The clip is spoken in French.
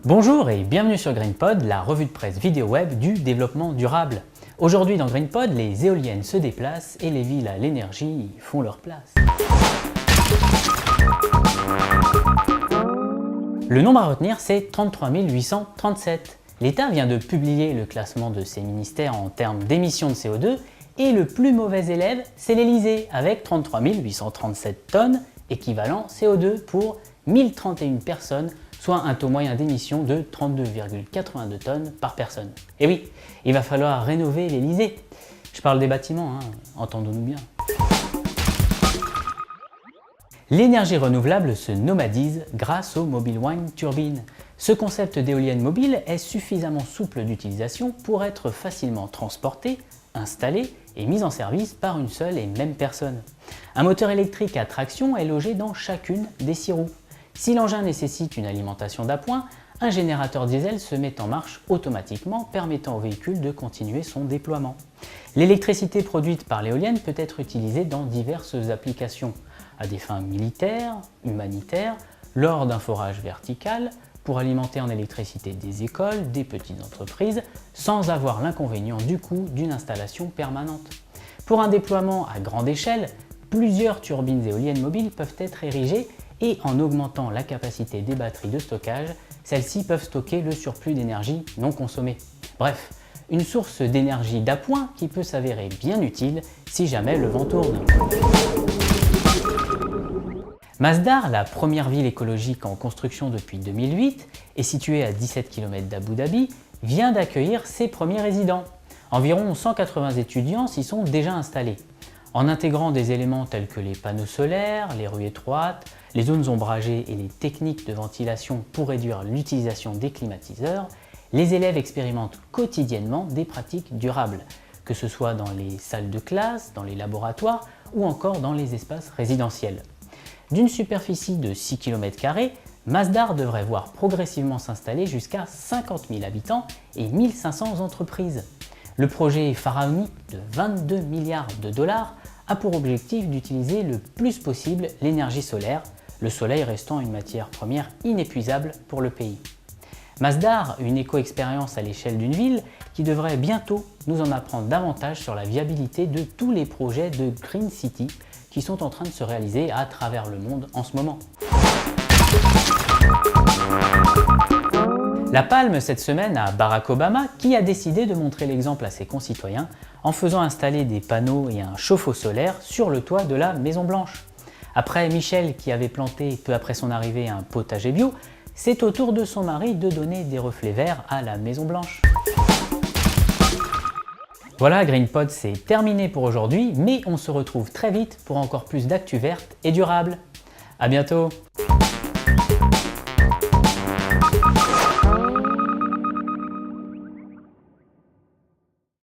Bonjour et bienvenue sur GreenPod, la revue de presse vidéo web du développement durable. Aujourd'hui dans GreenPod, les éoliennes se déplacent et les villes à l'énergie font leur place. Le nombre à retenir, c'est 33 837. L'État vient de publier le classement de ses ministères en termes d'émissions de CO2 et le plus mauvais élève, c'est l'Elysée avec 33 837 tonnes équivalent CO2 pour 1031 personnes, soit un taux moyen d'émission de 32,82 tonnes par personne. Et oui, il va falloir rénover l'Elysée. Je parle des bâtiments, entendons-nous bien. L'énergie renouvelable se nomadise grâce aux mobile wind turbines. Ce concept d'éolienne mobile est suffisamment souple d'utilisation pour être facilement transporté, installé et mis en service par une seule et même personne. Un moteur électrique à traction est logé dans chacune des 6 roues. Si l'engin nécessite une alimentation d'appoint, un générateur diesel se met en marche automatiquement, permettant au véhicule de continuer son déploiement. L'électricité produite par l'éolienne peut être utilisée dans diverses applications, à des fins militaires, humanitaires, lors d'un forage vertical, pour alimenter en électricité des écoles, des petites entreprises, sans avoir l'inconvénient du coût d'une installation permanente. Pour un déploiement à grande échelle, plusieurs turbines éoliennes mobiles peuvent être érigées et en augmentant la capacité des batteries de stockage, celles-ci peuvent stocker le surplus d'énergie non consommée. Bref, une source d'énergie d'appoint qui peut s'avérer bien utile si jamais le vent tourne. Masdar, la première ville écologique en construction depuis 2008 et située à 17 km d'Abu Dhabi, vient d'accueillir ses premiers résidents. Environ 180 étudiants s'y sont déjà installés. En intégrant des éléments tels que les panneaux solaires, les rues étroites, les zones ombragées et les techniques de ventilation pour réduire l'utilisation des climatiseurs, les élèves expérimentent quotidiennement des pratiques durables, que ce soit dans les salles de classe, dans les laboratoires ou encore dans les espaces résidentiels. D'une superficie de 6 km², Masdar devrait voir progressivement s'installer jusqu'à 50 000 habitants et 1500 entreprises. Le projet pharaonique de 22 milliards de dollars a pour objectif d'utiliser le plus possible l'énergie solaire, le soleil restant une matière première inépuisable pour le pays. Masdar, une éco-expérience à l'échelle d'une ville qui devrait bientôt nous en apprendre davantage sur la viabilité de tous les projets de Green City qui sont en train de se réaliser à travers le monde en ce moment. La palme cette semaine à Barack Obama qui a décidé de montrer l'exemple à ses concitoyens en faisant installer des panneaux et un chauffe-eau solaire sur le toit de la Maison Blanche. Après Michelle qui avait planté peu après son arrivée un potager bio, c'est au tour de son mari de donner des reflets verts à la Maison Blanche. Voilà, GreenPod, c'est terminé pour aujourd'hui, mais on se retrouve très vite pour encore plus d'actu verte et durable. À bientôt!